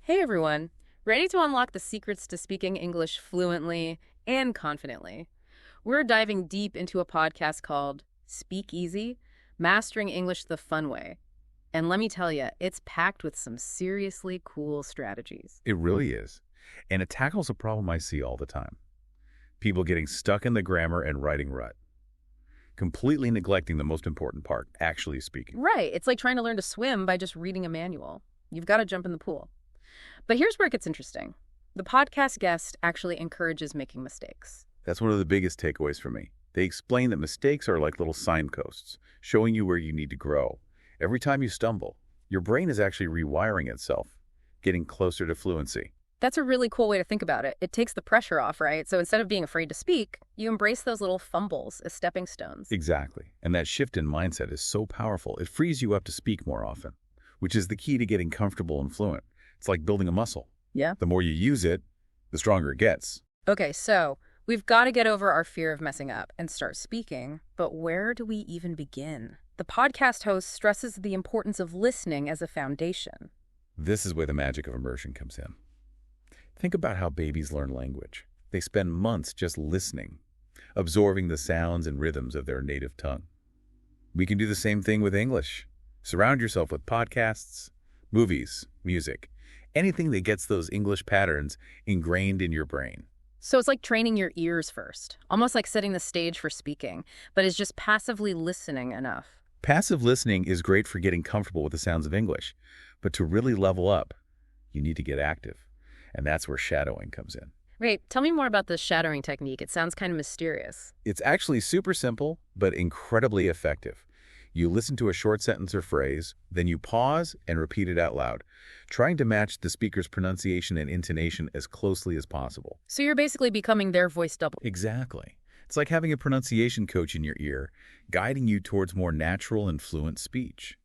Hey everyone, ready to unlock the secrets to speaking English fluently and confidently? We're diving deep into a podcast called Speak Easy, Mastering English the Fun Way. And let me tell you, it's packed with some seriously cool strategies. It really is. And it tackles a problem I see all the time. People getting stuck in the grammar and writing rut, completely neglecting the most important part, actually speaking. Right, it's like trying to learn to swim by just reading a manual. You've got to jump in the pool. But here's where it gets interesting. The podcast guest actually encourages making mistakes. That's one of the biggest takeaways for me. They explain that mistakes are like little signposts, showing you where you need to grow. Every time you stumble, your brain is actually rewiring itself, getting closer to fluency. That's a really cool way to think about it. It takes the pressure off, right? So instead of being afraid to speak, you embrace those little fumbles as stepping stones. Exactly. And that shift in mindset is so powerful, it frees you up to speak more often, which is the key to getting comfortable and fluent. It's like building a muscle. Yeah. The more you use it, the stronger it gets. Okay, so we've got to get over our fear of messing up and start speaking, but where do we even begin? The podcast host stresses the importance of listening as a foundation. This is where the magic of immersion comes in. Think about how babies learn language. They spend months just listening, absorbing the sounds and rhythms of their native tongue. We can do the same thing with English. Surround yourself with podcasts, movies, music, anything that gets those English patterns ingrained in your brain. So it's like training your ears first, almost like setting the stage for speaking, but is just passively listening enough. Passive listening is great for getting comfortable with the sounds of English, but to really level up, you need to get active. And that's where shadowing comes in. Wait, tell me more about the shadowing technique. It sounds kind of mysterious. It's actually super simple, but incredibly effective. You listen to a short sentence or phrase, then you pause and repeat it out loud, trying to match the speaker's pronunciation and intonation as closely as possible. So you're basically becoming their voice double. Exactly. It's like having a pronunciation coach in your ear, guiding you towards more natural and fluent speech.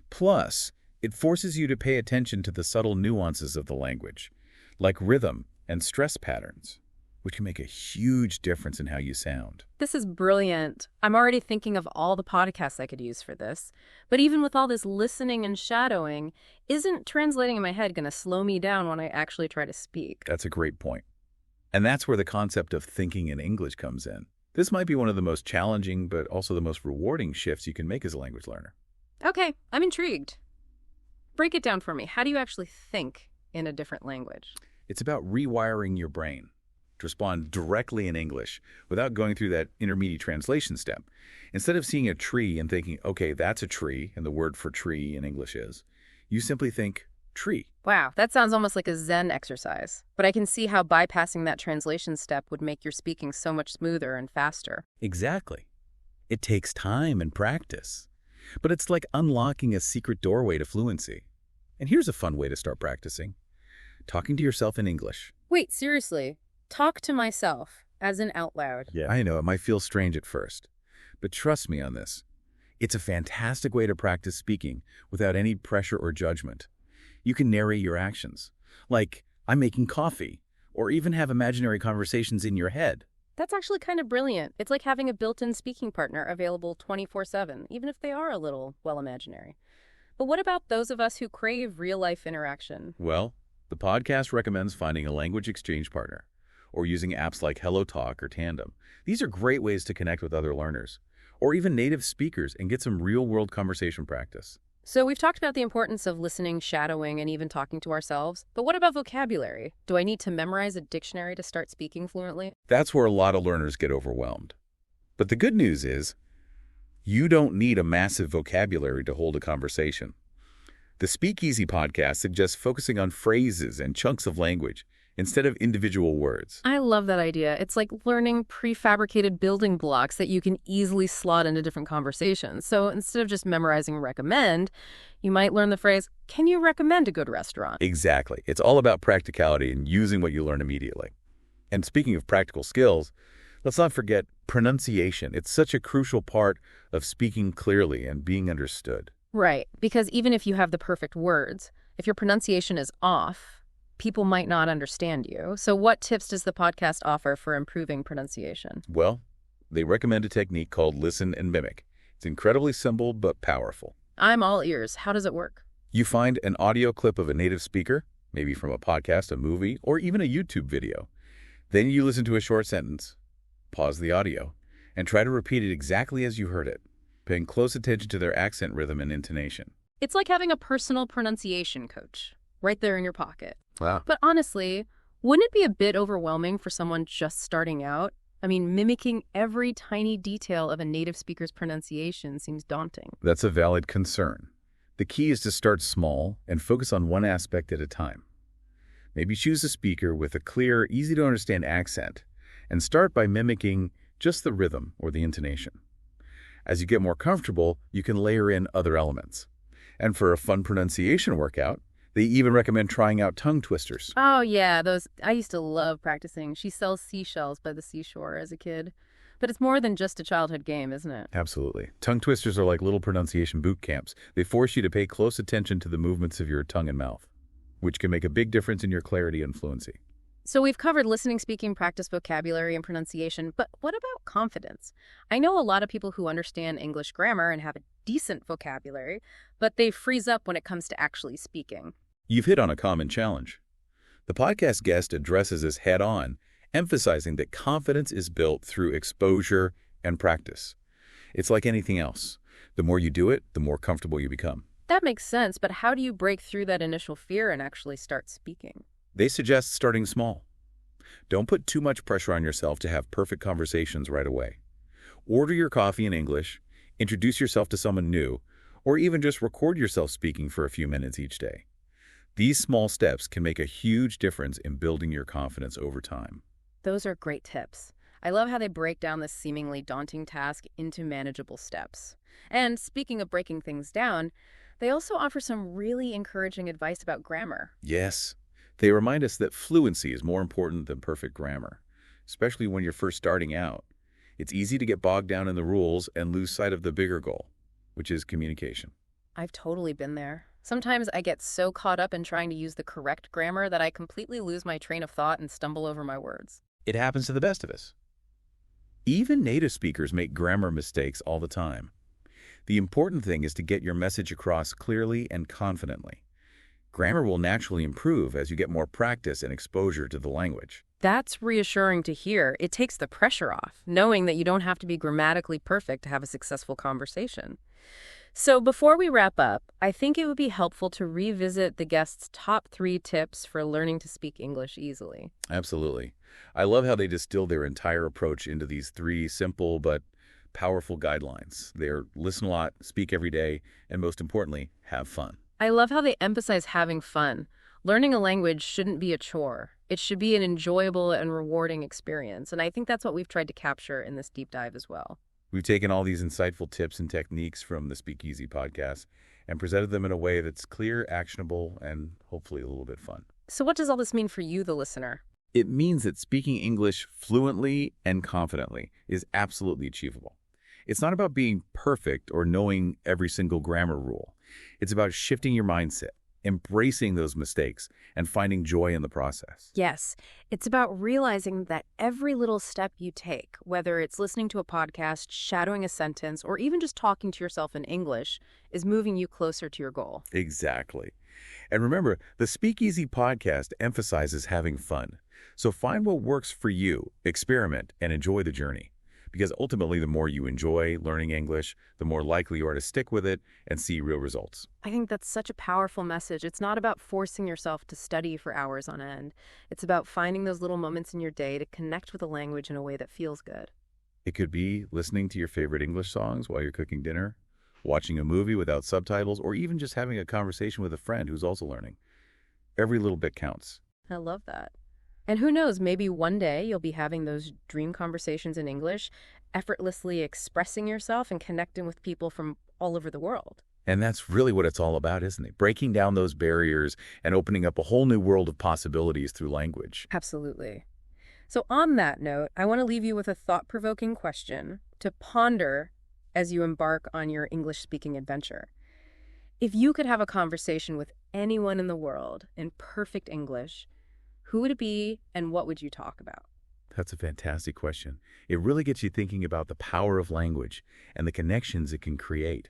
Plus, it forces you to pay attention to the subtle nuances of the language, like rhythm and stress patterns, which can make a huge difference in how you sound. This is brilliant. I'm already thinking of all the podcasts I could use for this. But even with all this listening and shadowing, isn't translating in my head going to slow me down when I actually try to speak? That's a great point. And that's where the concept of thinking in English comes in. This might be one of the most challenging, but also the most rewarding shifts you can make as a language learner. Okay, I'm intrigued. Break it down for me. How do you actually think in a different language? It's about rewiring your brain to respond directly in English without going through that intermediate translation step. Instead of seeing a tree and thinking, okay, that's a tree, and the word for tree in English is, you simply think tree. Wow, that sounds almost like a Zen exercise. But I can see how bypassing that translation step would make your speaking so much smoother and faster. Exactly. It takes time and practice. But it's like unlocking a secret doorway to fluency. And here's a fun way to start practicing. Talking to yourself in English. Wait, seriously? Talk to myself, as in out loud. Yeah, I know, it might feel strange at first. But trust me on this. It's a fantastic way to practice speaking without any pressure or judgment. You can narrate your actions, like, I'm making coffee, or even have imaginary conversations in your head. That's actually kind of brilliant. It's like having a built-in speaking partner available 24/7, even if they are a little, well, imaginary. But what about those of us who crave real-life interaction? Well, the podcast recommends finding a language exchange partner, or using apps like HelloTalk or Tandem. These are great ways to connect with other learners, or even native speakers, and get some real-world conversation practice. So we've talked about the importance of listening, shadowing, and even talking to ourselves. But what about vocabulary? Do I need to memorize a dictionary to start speaking fluently? That's where a lot of learners get overwhelmed. But the good news is, you don't need a massive vocabulary to hold a conversation. The Speak Easy podcast suggests focusing on phrases and chunks of language instead of individual words. I love that idea. It's like learning prefabricated building blocks that you can easily slot into different conversations. So instead of just memorizing recommend, you might learn the phrase, can you recommend a good restaurant? Exactly. It's all about practicality and using what you learn immediately. And speaking of practical skills, let's not forget pronunciation. It's such a crucial part of speaking clearly and being understood. Right, because even if you have the perfect words, if your pronunciation is off, people might not understand you. So what tips does the podcast offer for improving pronunciation? Well, they recommend a technique called listen and mimic. It's incredibly simple but powerful. I'm all ears. How does it work? You find an audio clip of a native speaker, maybe from a podcast, a movie, or even a YouTube video. Then you listen to a short sentence, pause the audio, and try to repeat it exactly as you heard it, paying close attention to their accent, rhythm, and intonation. It's like having a personal pronunciation coach right there in your pocket. Wow. But honestly, wouldn't it be a bit overwhelming for someone just starting out? I mean, mimicking every tiny detail of a native speaker's pronunciation seems daunting. That's a valid concern. The key is to start small and focus on one aspect at a time. Maybe choose a speaker with a clear, easy-to-understand accent and start by mimicking just the rhythm or the intonation. As you get more comfortable, you can layer in other elements. And for a fun pronunciation workout, they even recommend trying out tongue twisters. Oh, yeah, those. I used to love practicing. She sells seashells by the seashore as a kid. But it's more than just a childhood game, isn't it? Absolutely. Tongue twisters are like little pronunciation boot camps. They force you to pay close attention to the movements of your tongue and mouth, which can make a big difference in your clarity and fluency. So we've covered listening, speaking, practice, vocabulary, and pronunciation, but what about confidence? I know a lot of people who understand English grammar and have a decent vocabulary, but they freeze up when it comes to actually speaking. You've hit on a common challenge. The podcast guest addresses this head-on, emphasizing that confidence is built through exposure and practice. It's like anything else. The more you do it, the more comfortable you become. That makes sense, but how do you break through that initial fear and actually start speaking? They suggest starting small. Don't put too much pressure on yourself to have perfect conversations right away. Order your coffee in English, introduce yourself to someone new, or even just record yourself speaking for a few minutes each day. These small steps can make a huge difference in building your confidence over time. Those are great tips. I love how they break down this seemingly daunting task into manageable steps. And speaking of breaking things down, they also offer some really encouraging advice about grammar. Yes, they remind us that fluency is more important than perfect grammar, especially when you're first starting out. It's easy to get bogged down in the rules and lose sight of the bigger goal, which is communication. I've totally been there. Sometimes I get so caught up in trying to use the correct grammar that I completely lose my train of thought and stumble over my words. It happens to the best of us. Even native speakers make grammar mistakes all the time. The important thing is to get your message across clearly and confidently. Grammar will naturally improve as you get more practice and exposure to the language. That's reassuring to hear. It takes the pressure off, knowing that you don't have to be grammatically perfect to have a successful conversation. So before we wrap up, I think it would be helpful to revisit the guest's top 3 tips for learning to speak English easily. Absolutely. I love how they distill their entire approach into these 3 simple but powerful guidelines. They're listen a lot, speak every day, and most importantly, have fun. I love how they emphasize having fun. Learning a language shouldn't be a chore. It should be an enjoyable and rewarding experience. And I think that's what we've tried to capture in this deep dive as well. We've taken all these insightful tips and techniques from the Speakeasy podcast and presented them in a way that's clear, actionable, and hopefully a little bit fun. So what does all this mean for you, the listener? It means that speaking English fluently and confidently is absolutely achievable. It's not about being perfect or knowing every single grammar rule. It's about shifting your mindset, embracing those mistakes, and finding joy in the process. Yes, it's about realizing that every little step you take, whether it's listening to a podcast, shadowing a sentence, or even just talking to yourself in English, is moving you closer to your goal. Exactly. And remember, the Speakeasy podcast emphasizes having fun. So find what works for you, experiment, and enjoy the journey. Because ultimately, the more you enjoy learning English, the more likely you are to stick with it and see real results. I think that's such a powerful message. It's not about forcing yourself to study for hours on end. It's about finding those little moments in your day to connect with the language in a way that feels good. It could be listening to your favorite English songs while you're cooking dinner, watching a movie without subtitles, or even just having a conversation with a friend who's also learning. Every little bit counts. I love that. And who knows, maybe one day you'll be having those dream conversations in English, effortlessly expressing yourself and connecting with people from all over the world. And that's really what it's all about, isn't it? Breaking down those barriers and opening up a whole new world of possibilities through language. Absolutely. So on that note, I want to leave you with a thought-provoking question to ponder as you embark on your English-speaking adventure. If you could have a conversation with anyone in the world in perfect English, who would it be and what would you talk about? That's a fantastic question. It really gets you thinking about the power of language and the connections it can create.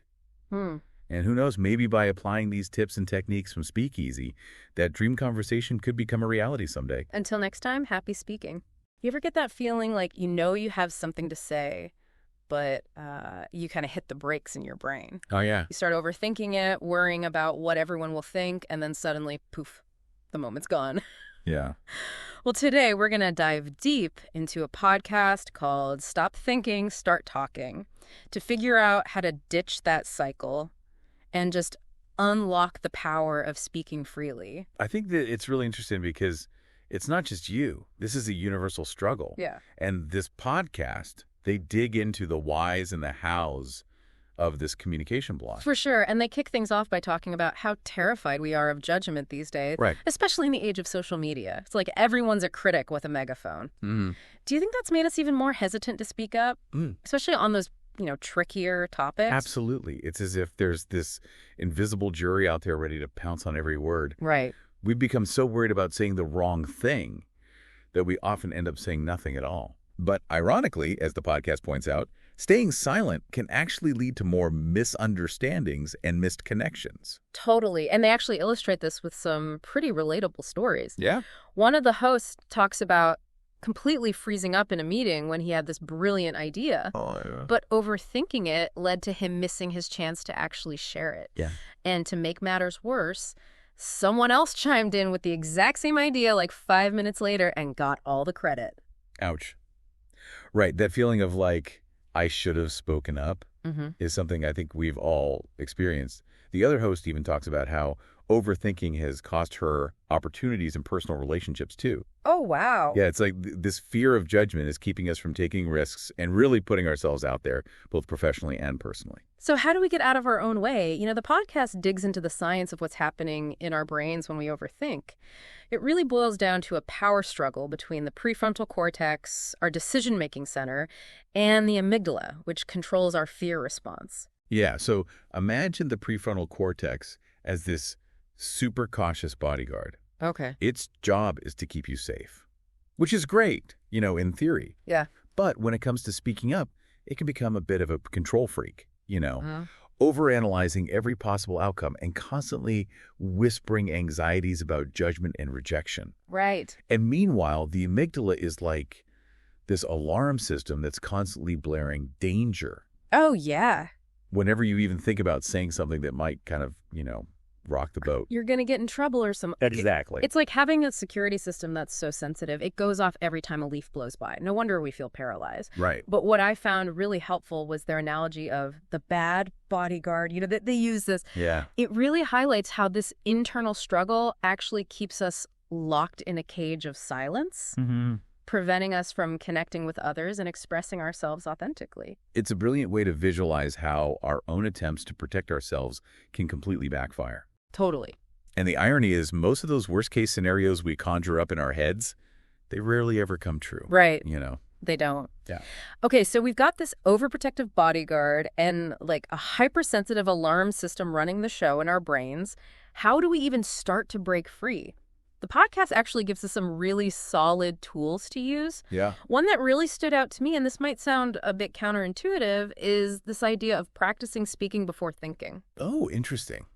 And who knows, maybe by applying these tips and techniques from Speakeasy, that dream conversation could become a reality someday. Until next time, happy speaking. You ever get that feeling like you have something to say, but you kind of hit the brakes in your brain? Oh, yeah. You start overthinking it, worrying about what everyone will think, and then suddenly, poof, the moment's gone. Yeah. Well, today we're going to dive deep into a podcast called Stop Thinking, Start Talking to figure out how to ditch that cycle and just unlock the power of speaking freely. I think that it's really interesting because it's not just you. This is a universal struggle. Yeah. And this podcast, they dig into the whys and the hows of this communication block. For sure. And they kick things off by talking about how terrified we are of judgment these days, Right. especially in the age of social media. It's like everyone's a critic with a megaphone. Mm. Do you think that's made us even more hesitant to speak up, especially on those trickier topics? Absolutely. It's as if there's this invisible jury out there ready to pounce on every word. Right. We've become so worried about saying the wrong thing that we often end up saying nothing at all. But ironically, as the podcast points out, staying silent can actually lead to more misunderstandings and missed connections. Totally. And they actually illustrate this with some pretty relatable stories. Yeah. One of the hosts talks about completely freezing up in a meeting when he had this brilliant idea. Oh, yeah. But overthinking it led to him missing his chance to actually share it. Yeah. And to make matters worse, someone else chimed in with the exact same idea like 5 minutes later and got all the credit. Ouch. Right. That feeling of like, I should have spoken up is something I think we've all experienced. The other host even talks about how overthinking has cost her opportunities in personal relationships too. Oh, wow. Yeah, it's like this fear of judgment is keeping us from taking risks and really putting ourselves out there, both professionally and personally. So how do we get out of our own way? The podcast digs into the science of what's happening in our brains when we overthink. It really boils down to a power struggle between the prefrontal cortex, our decision-making center, and the amygdala, which controls our fear response. Yeah, so imagine the prefrontal cortex as this super cautious bodyguard. Okay. Its job is to keep you safe, which is great, in theory. Yeah. But when it comes to speaking up, it can become a bit of a control freak, overanalyzing every possible outcome and constantly whispering anxieties about judgment and rejection. Right. And meanwhile, the amygdala is like this alarm system that's constantly blaring danger. Oh, yeah. Whenever you even think about saying something that might kind of, rock the boat. You're going to get in trouble or something. Exactly. It's like having a security system that's so sensitive. It goes off every time a leaf blows by. No wonder we feel paralyzed. Right. But what I found really helpful was their analogy of the bad bodyguard. They use this. Yeah. It really highlights how this internal struggle actually keeps us locked in a cage of silence, preventing us from connecting with others and expressing ourselves authentically. It's a brilliant way to visualize how our own attempts to protect ourselves can completely backfire. Totally. And the irony is most of those worst-case scenarios we conjure up in our heads, they rarely ever come true. Right. They don't. Yeah. Okay, so we've got this overprotective bodyguard and like a hypersensitive alarm system running the show in our brains. How do we even start to break free? The podcast actually gives us some really solid tools to use. Yeah. One that really stood out to me, and this might sound a bit counterintuitive, is this idea of practicing speaking before thinking. Oh, interesting.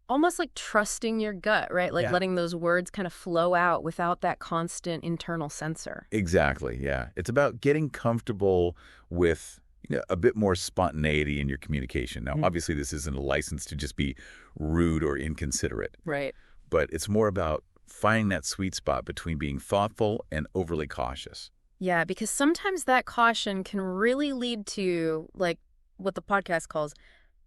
Almost like trusting your gut, right? Like letting those words kind of flow out without that constant internal censor. Exactly, yeah. It's about getting comfortable with a bit more spontaneity in your communication. Now, obviously, this isn't a license to just be rude or inconsiderate. Right. But it's more about finding that sweet spot between being thoughtful and overly cautious. Yeah, because sometimes that caution can really lead to, like, what the podcast calls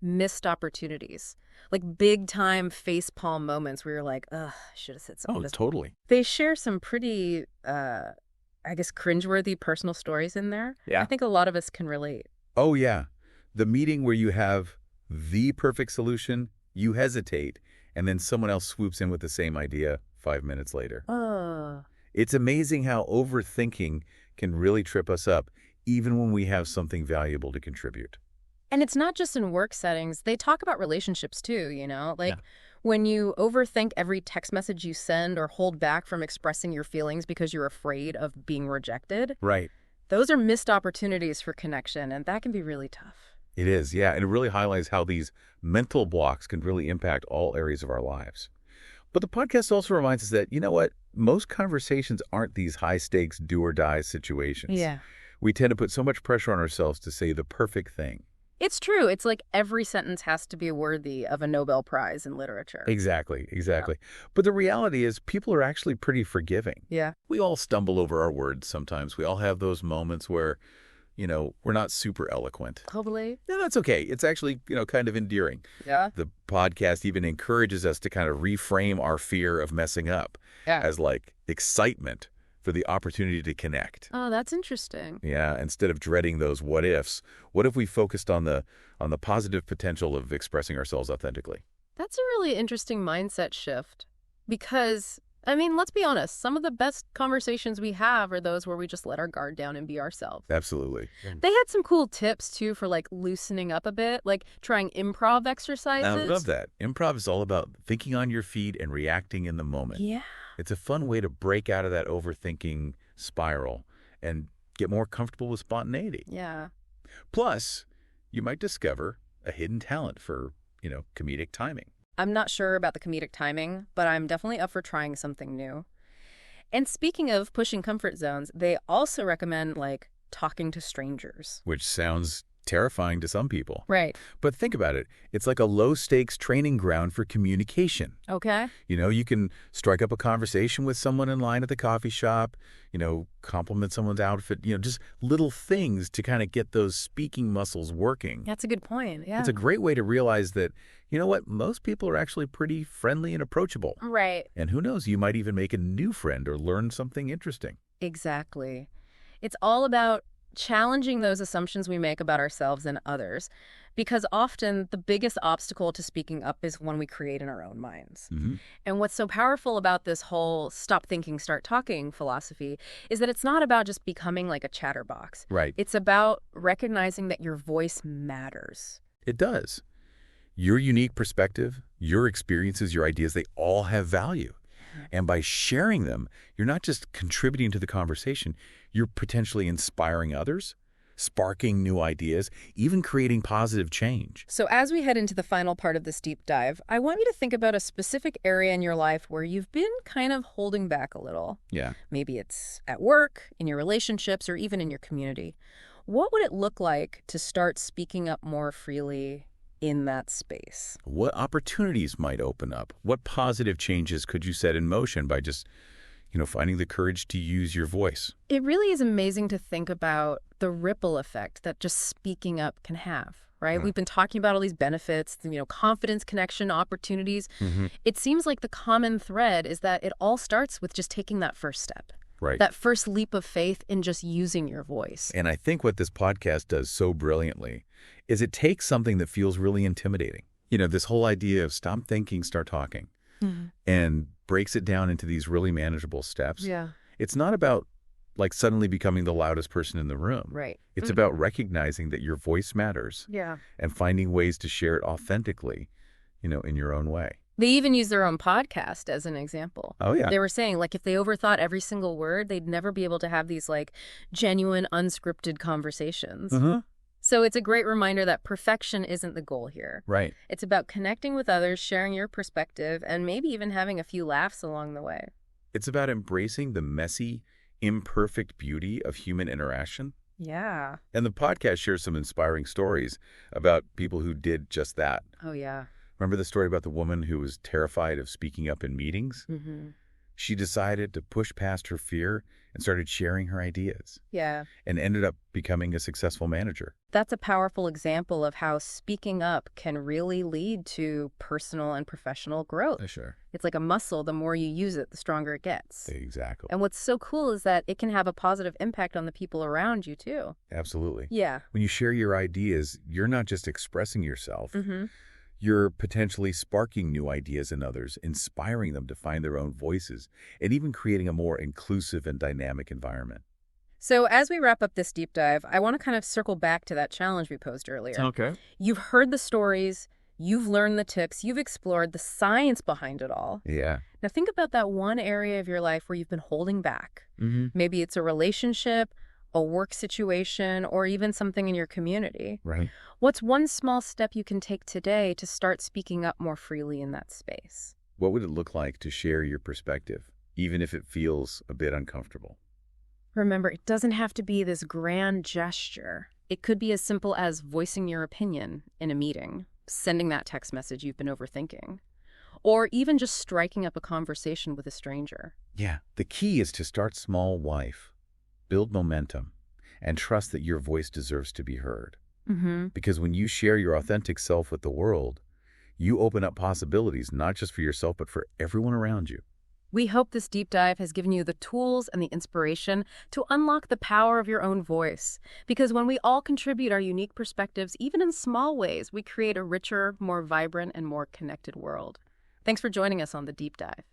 missed opportunities. Like big-time facepalm moments where you're like, ugh, I should have said something. Oh, totally. They share some pretty, cringeworthy personal stories in there. Yeah. I think a lot of us can relate. Oh, yeah. The meeting where you have the perfect solution, you hesitate, and then someone else swoops in with the same idea 5 minutes later. It's amazing how overthinking can really trip us up, even when we have something valuable to contribute. And it's not just in work settings. They talk about relationships too, when you overthink every text message you send or hold back from expressing your feelings because you're afraid of being rejected. Right. Those are missed opportunities for connection, and that can be really tough. It is, yeah. And it really highlights how these mental blocks can really impact all areas of our lives. But the podcast also reminds us that, you know what? Most conversations aren't these high-stakes do-or-die situations. Yeah. We tend to put so much pressure on ourselves to say the perfect thing. It's true. It's like every sentence has to be worthy of a Nobel Prize in literature. Exactly. But the reality is people are actually pretty forgiving. Yeah. We all stumble over our words sometimes. We all have those moments where, we're not super eloquent. Totally. Yeah, that's okay. It's actually, kind of endearing. Yeah. The podcast even encourages us to kind of reframe our fear of messing up as like excitement for the opportunity to connect. Oh, that's interesting. Yeah, instead of dreading those what ifs, what if we focused on the positive potential of expressing ourselves authentically? That's a really interesting mindset shift because, let's be honest, some of the best conversations we have are those where we just let our guard down and be ourselves. Absolutely. They had some cool tips, too, for, loosening up a bit, like trying improv exercises. I love that. Improv is all about thinking on your feet and reacting in the moment. Yeah. It's a fun way to break out of that overthinking spiral and get more comfortable with spontaneity. Yeah. Plus, you might discover a hidden talent for, comedic timing. I'm not sure about the comedic timing, but I'm definitely up for trying something new. And speaking of pushing comfort zones, they also recommend, talking to strangers. Which sounds terrifying to some people. Right. But think about it. It's like a low-stakes training ground for communication. Okay. You can strike up a conversation with someone in line at the coffee shop, compliment someone's outfit, just little things to kind of get those speaking muscles working. That's a good point, yeah. It's a great way to realize that, most people are actually pretty friendly and approachable. Right. And who knows, you might even make a new friend or learn something interesting. Exactly. It's all about challenging those assumptions we make about ourselves and others, because often the biggest obstacle to speaking up is one we create in our own minds. Mm-hmm. And what's so powerful about this whole stop thinking, start talking philosophy is that it's not about just becoming like a chatterbox. Right. It's about recognizing that your voice matters. It does. Your unique perspective, your experiences, your ideas, they all have value. And by sharing them, you're not just contributing to the conversation, you're potentially inspiring others, sparking new ideas, even creating positive change. So as we head into the final part of this deep dive, I want you to think about a specific area in your life where you've been kind of holding back a little. Yeah. Maybe it's at work, in your relationships, or even in your community. What would it look like to start speaking up more freely in that space? What opportunities might open up? What positive changes could you set in motion by just, finding the courage to use your voice? It really is amazing to think about the ripple effect that just speaking up can have, right? We've been talking about all these benefits, confidence, connection, opportunities. Mm-hmm. It seems like the common thread is that it all starts with just taking that first step. Right. That first leap of faith in just using your voice. And I think what this podcast does so brilliantly is it takes something that feels really intimidating. This whole idea of stop thinking, start talking, and breaks it down into these really manageable steps. Yeah. It's not about suddenly becoming the loudest person in the room. Right. It's about recognizing that your voice matters. Yeah. And finding ways to share it authentically, in your own way. They even use their own podcast as an example. Oh, yeah. They were saying, if they overthought every single word, they'd never be able to have these, genuine, unscripted conversations. Uh-huh. So it's a great reminder that perfection isn't the goal here. Right. It's about connecting with others, sharing your perspective, and maybe even having a few laughs along the way. It's about embracing the messy, imperfect beauty of human interaction. Yeah. And the podcast shares some inspiring stories about people who did just that. Oh, yeah. Remember the story about the woman who was terrified of speaking up in meetings? Mm-hmm. She decided to push past her fear and started sharing her ideas. Yeah. And ended up becoming a successful manager. That's a powerful example of how speaking up can really lead to personal and professional growth. Sure. It's like a muscle. The more you use it, the stronger it gets. Exactly. And what's so cool is that it can have a positive impact on the people around you, too. Absolutely. Yeah. When you share your ideas, you're not just expressing yourself. Mm-hmm. You're potentially sparking new ideas in others, inspiring them to find their own voices, and even creating a more inclusive and dynamic environment. So as we wrap up this deep dive, I want to kind of circle back to that challenge we posed earlier. Okay. You've heard the stories, you've learned the tips, you've explored the science behind it all. Yeah. Now think about that one area of your life where you've been holding back. Mm-hmm. Maybe it's a relationship, a work situation, or even something in your community. Right. What's one small step you can take today to start speaking up more freely in that space? What would it look like to share your perspective, even if it feels a bit uncomfortable? Remember, it doesn't have to be this grand gesture. It could be as simple as voicing your opinion in a meeting, sending that text message you've been overthinking, or even just striking up a conversation with a stranger. Yeah, the key is to start small, wife, build momentum, and trust that your voice deserves to be heard. Because when you share your authentic self with the world, you open up possibilities not just for yourself, but for everyone around you. We hope this deep dive has given you the tools and the inspiration to unlock the power of your own voice. Because when we all contribute our unique perspectives, even in small ways, we create a richer, more vibrant, and more connected world. Thanks for joining us on the deep dive.